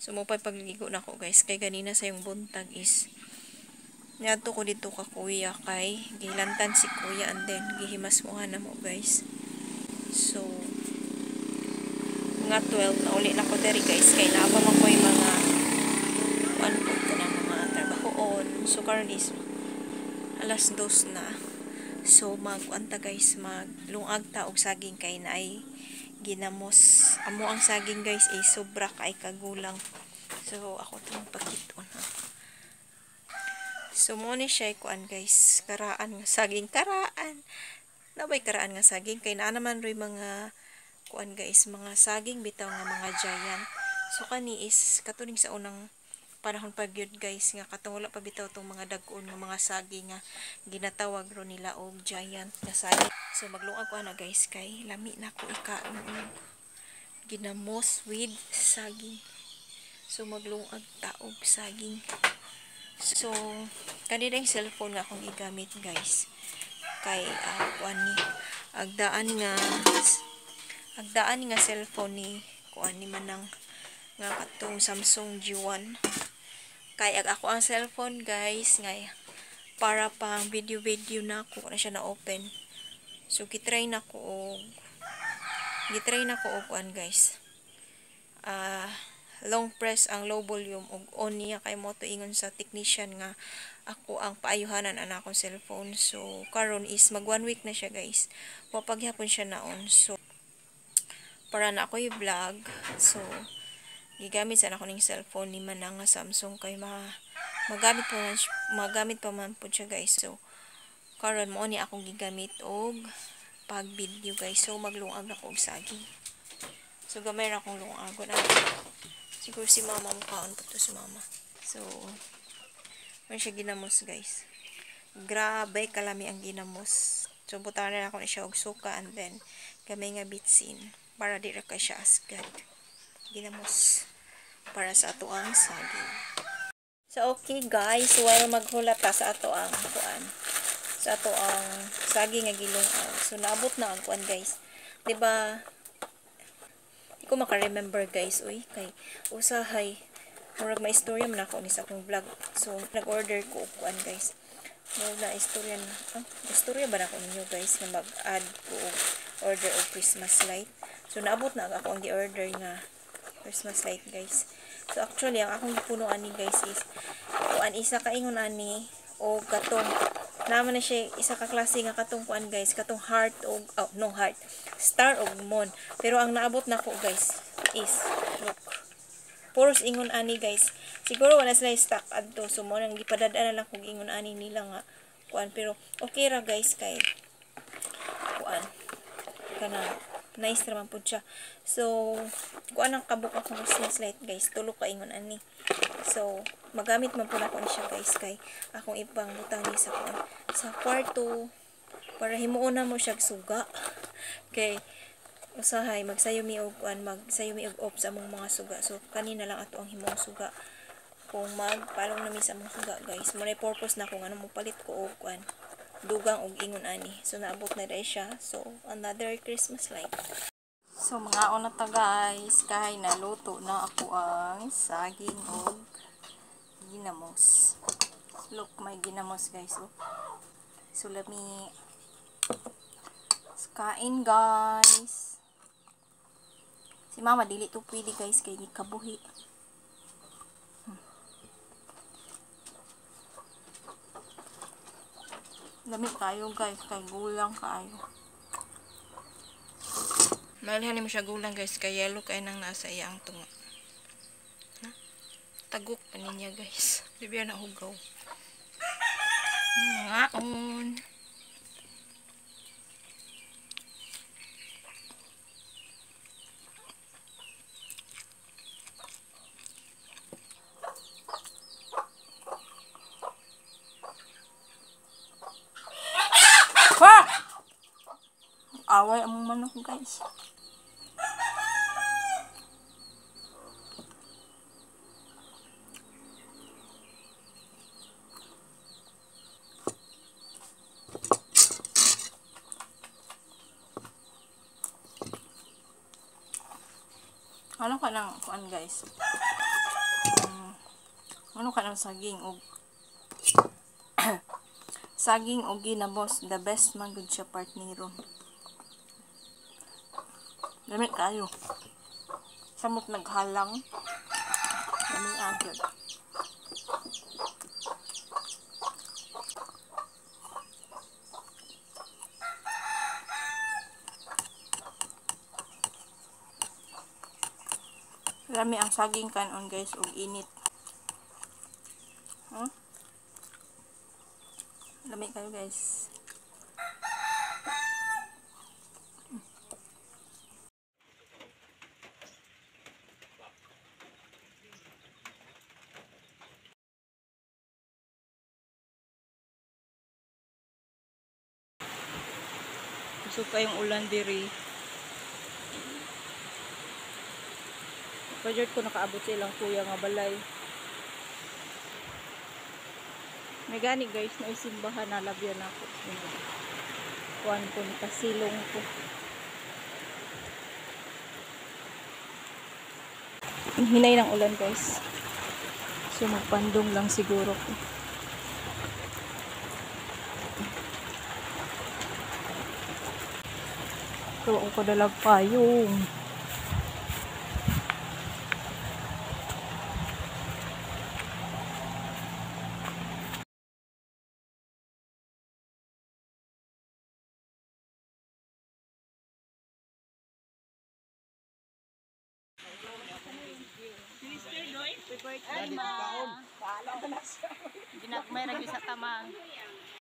So mo pa pagligo na ko guys, kay ganina sa yung buntag is niadto ko dito ka kuya kay gilantan si kuya and then gihimas mo na mo guys. So mga 12 na uli na ko diri guys, kay naaba man ko yung mga kuan po ko na mga trabahoon. So karon is alas 2 na. So magkuanta guys, maglungag ta og saging kay naay ginamos. Amo ang saging guys ay sobra kay kagulang. So ako tong pakiton ha. So mo ni siya kuan guys, karaan nga saging, karaan. Nabay karaan nga saging kay naa naman roy mga kuan guys, mga saging bitaw nga mga giant. So kani is katuning sa unang panahon pa gyud guys nga katong wala pa bitaw tong mga dag-on nga mga saging nga ginatawag ro nila og giant nga saging. So maglungag ko na guys kay lami na ko ikaon og ginamos with saging. So maglungag ta og saging. So kanina yung cellphone nga akong igamit guys kay kuan ni agdaan nga cellphone ni kuan ni manang nga katong Samsung G1 kay ako ang cellphone guys nga para pang video na ko na siya na open. So gitry na ko og kuan guys, long press ang low volume og on niya kay mo to ingon sa technician nga ako ang paayuhanan ana akong cellphone. So karon is mag 1 week na siya guys, papaghapon siya naon. So para na ako i-vlog, so gigamit sa ako ning cellphone ni manang nga Samsung kay magamit pa man po siya guys. So karon mo ni akong gigamit og pag video guys. So maglungag ako og saging. So gamay ra akong lungagon na. Siguro si mama mo kaon po to si mama. So man siya ginamos guys. Grabe kalami ang ginamos. So butahan na ako na siya og suka and then gamay nga bitsin para di ra ka siya asgad. Ginamos para sa ato ang saging. So okay guys, while maghulat ta sa ato ang kuan, sa ato ang saging nga gilungaw. So naabot na ang kuan guys. 'Di ba? Di ko maka-remember guys, oy, kay usahay murag ma-istorya man ako ni sa akong vlog. So nag-order ko og kuan guys. Murag na istorya na. Istorya ba na ako ninyo guys nga mag-add ko og order og Christmas light. So naabot na ako ang gi-order nga Christmas light guys. So actually ang akong gipunuan ni guys is kuan isa ka ingon ani o katong naman na siya isa ka klase nga katong kuan guys, katong heart og no heart, star og moon. Pero ang naabot na ko guys is look. Puros ingon ani guys. Siguro wala sila stock adto, so mo nang gipadad-an na lang kung ingon ani nila nga kuan, pero okay ra guys kay kuan kana nice naman po siya. So kuan ang kabuk akong Christmas light guys, tulo ka ingon ani. So magamit man po na ko ni siya guys kay akong ibang butang ni sa kuan sa kwarto para himuon na mo siya suga. Kay usahay magsayo mi og kuan, magsayo mi og off sa among mga suga. So kanina lang ato ang himong suga. Kung magpalong na mi sa among suga guys, mo na purpose na kung ano mo palit ko og kuan dugang og ingon ani. So naabot na dai siya. So another Christmas light. So mga una ta guys, kay naluto na ako ang saging og ginamos. Look, may ginamos guys. Oh. So let me kain guys. Si mama dili to pwede guys kay gikabuhi. Lami kayo guys, kay gulang kayo. Malhan mo siya gulang guys, kay yellow kay nang nasa iya ang tunga. Tagok pa niya guys. Di ba na hugaw. Ngaon. Away ang manok guys. Ano ka nang kuan guys? Ano ka ng saging og saging og ginamos, the best man gud siya partneron. Dami kayo. Samot naghalang. Dami agad. Dami ang saging kanon guys og init. Huh? Dami kayo guys. Gusto kayong ulan diri. Budget ko nakaabot sa ilang kuya nga balay. May gani guys, na isimbahan na labyan ako. Kuan ko ni kasilong ko. Hinay ng ulan guys. So magpandong lang siguro ko. So ako dalag payong. Ginagmay ra gyud sa tamang.